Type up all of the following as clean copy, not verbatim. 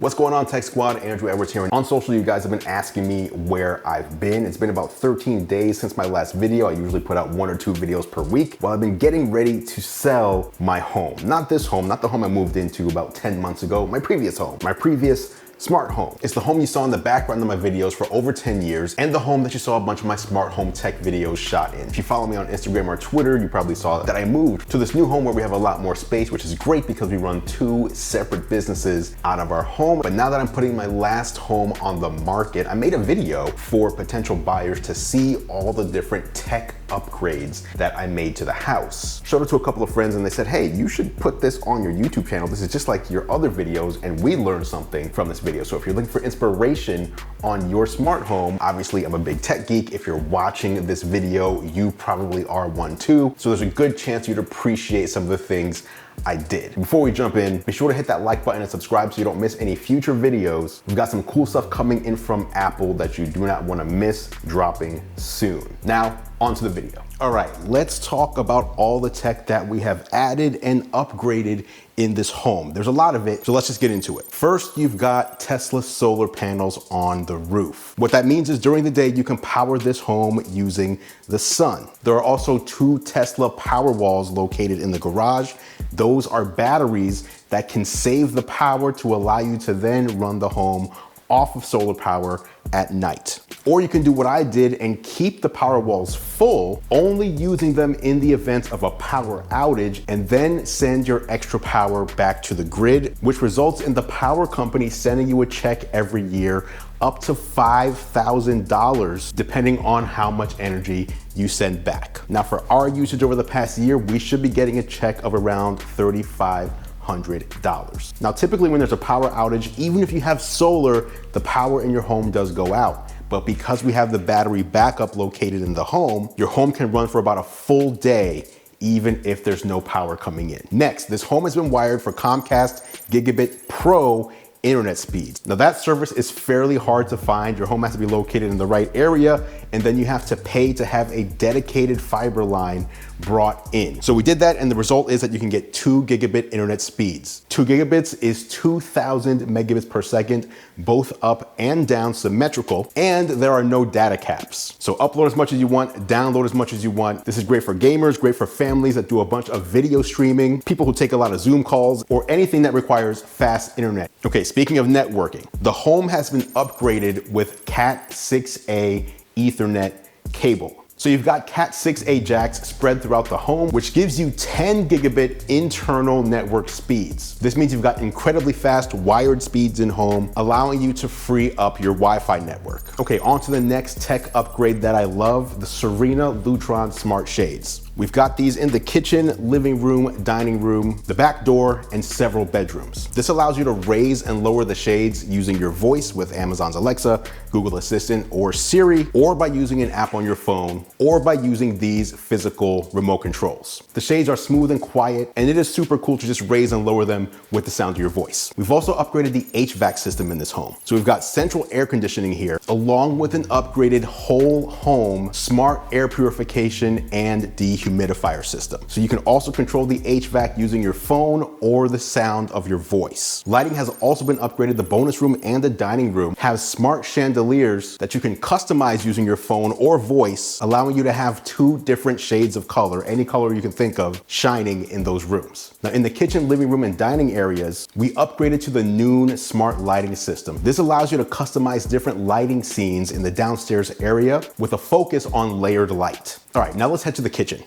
What's going on, Tech Squad? Andrew Edwards here. On social, you guys have been asking me where I've been. It's been about 13 days since my last video. I usually put out 1 or 2 videos per week while I've been getting ready to sell my home. Not this home, not the home I moved into about 10 months ago, my previous home, my previous smart home. It's the home you saw in the background of my videos for over 10 years and the home that you saw a bunch of my smart home tech videos shot in. If you follow me on Instagram or Twitter, you probably saw that I moved to this new home where we have a lot more space, which is great because we run 2 separate businesses out of our home. But now that I'm putting my last home on the market, I made a video for potential buyers to see all the different tech upgrades that I made to the house. Showed it to a couple of friends and they said, hey, you should put this on your YouTube channel. This is just like your other videos and we learned something from this video. So if you're looking for inspiration on your smart home, obviously I'm a big tech geek. If you're watching this video, you probably are one too. So there's a good chance you'd appreciate some of the things I did. Before we jump in, be sure to hit that like button and subscribe so you don't miss any future videos. We've got some cool stuff coming in from Apple that you do not want to miss dropping soon. Now, on to the video. All right, let's talk about all the tech that we have added and upgraded in this home. There's a lot of it, so let's just get into it. First, you've got Tesla solar panels on the roof. What that means is during the day, you can power this home using the sun. There are also 2 Tesla Powerwalls located in the garage. Those are batteries that can save the power to allow you to then run the home off of solar power at night. Or you can do what I did and keep the Powerwalls full, only using them in the event of a power outage, and then send your extra power back to the grid, which results in the power company sending you a check every year up to $5,000, depending on how much energy you send back. Now, for our usage over the past year, we should be getting a check of around $3,500. Now, typically when there's a power outage, even if you have solar, the power in your home does go out. But because we have the battery backup located in the home, your home can run for about a full day, even if there's no power coming in. Next, this home has been wired for Comcast Gigabit Pro internet speeds. Now that service is fairly hard to find. Your home has to be located in the right area, and then you have to pay to have a dedicated fiber line brought in. So we did that, and the result is that you can get 2 gigabit internet speeds. 2 gigabits is 2,000 megabits per second, both up and down symmetrical, and there are no data caps. So upload as much as you want, download as much as you want. This is great for gamers, great for families that do a bunch of video streaming, people who take a lot of Zoom calls, or anything that requires fast internet. Okay, speaking of networking, the home has been upgraded with Cat 6A Ethernet cable. So you've got Cat 6A jacks spread throughout the home, which gives you 10 gigabit internal network speeds. This means you've got incredibly fast wired speeds in home, allowing you to free up your Wi-Fi network. Okay, on to the next tech upgrade that I love, the Serena Lutron Smart Shades. We've got these in the kitchen, living room, dining room, the back door, and several bedrooms. This allows you to raise and lower the shades using your voice with Amazon's Alexa, Google Assistant, or Siri, or by using an app on your phone, or by using these physical remote controls. The shades are smooth and quiet, and it is super cool to just raise and lower them with the sound of your voice. We've also upgraded the HVAC system in this home. So we've got central air conditioning here, along with an upgraded whole home smart air purification and dehumidifier system. So you can also control the HVAC using your phone or the sound of your voice. Lighting has also been upgraded. The bonus room and the dining room have smart chandeliers that you can customize using your phone or voice, allowing you to have 2 different shades of color, any color you can think of, shining in those rooms. Now in the kitchen, living room, and dining areas, we upgraded to the Noon smart lighting system. This allows you to customize different lighting scenes in the downstairs area with a focus on layered light. All right, now let's head to the kitchen.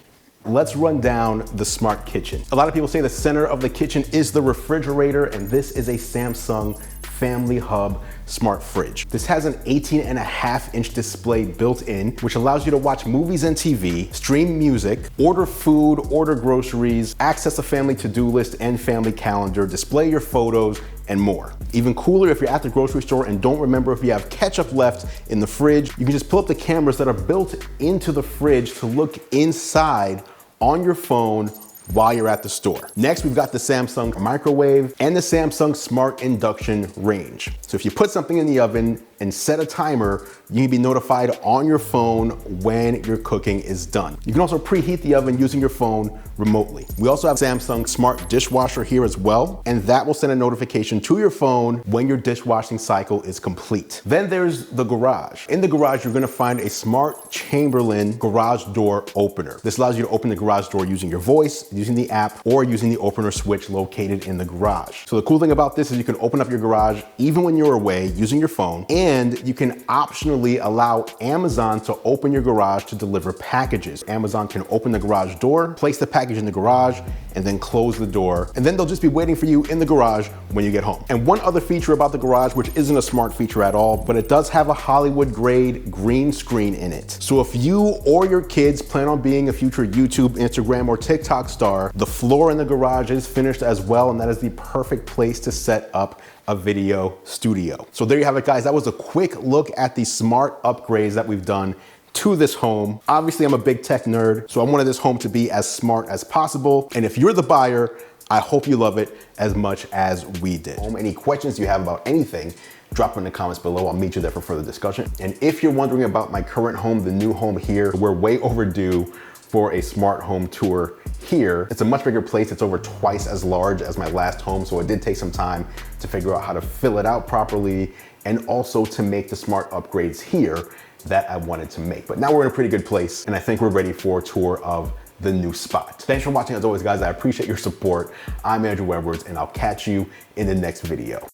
Let's run down the smart kitchen. A lot of people say the center of the kitchen is the refrigerator, and this is a Samsung Family Hub smart fridge. This has an 18.5-inch display built in, which allows you to watch movies and TV, stream music, order food, order groceries, access a family to-do list and family calendar, display your photos, and more. Even cooler, if you're at the grocery store and don't remember if you have ketchup left in the fridge, you can just pull up the cameras that are built into the fridge to look inside on your phone while you're at the store. Next, we've got the Samsung microwave and the Samsung smart induction range. So if you put something in the oven and set a timer, you can be notified on your phone when your cooking is done. You can also preheat the oven using your phone remotely. We also have Samsung smart dishwasher here as well, and that will send a notification to your phone when your dishwashing cycle is complete. Then there's the garage. In the garage, you're gonna find a smart Chamberlain garage door opener. This allows you to open the garage door using your voice, using the app, or using the opener switch located in the garage. So the cool thing about this is you can open up your garage even when you're away using your phone, and you can optionally allow Amazon to open your garage to deliver packages. Amazon can open the garage door, place the package in the garage, and then close the door. And then they'll just be waiting for you in the garage when you get home. And one other feature about the garage, which isn't a smart feature at all, but it does have a Hollywood grade green screen in it. So if you or your kids plan on being a future YouTube, Instagram, or TikTok star, the floor in the garage is finished as well, and that is the perfect place to set up a video studio. So there you have it, guys. That was a quick look at the smart upgrades that we've done to this home. Obviously, I'm a big tech nerd, so I wanted this home to be as smart as possible. And if you're the buyer, I hope you love it as much as we did. Any questions you have about anything, drop in the comments below. I'll meet you there for further discussion. And if you're wondering about my current home, the new home here, we're way overdue for a smart home tour here. It's a much bigger place. It's over twice as large as my last home, so it did take some time to figure out how to fill it out properly and also to make the smart upgrades here that I wanted to make. But now we're in a pretty good place, and I think we're ready for a tour of the new spot. Thanks for watching as always, guys. I appreciate your support. I'm Andrew Edwards, and I'll catch you in the next video.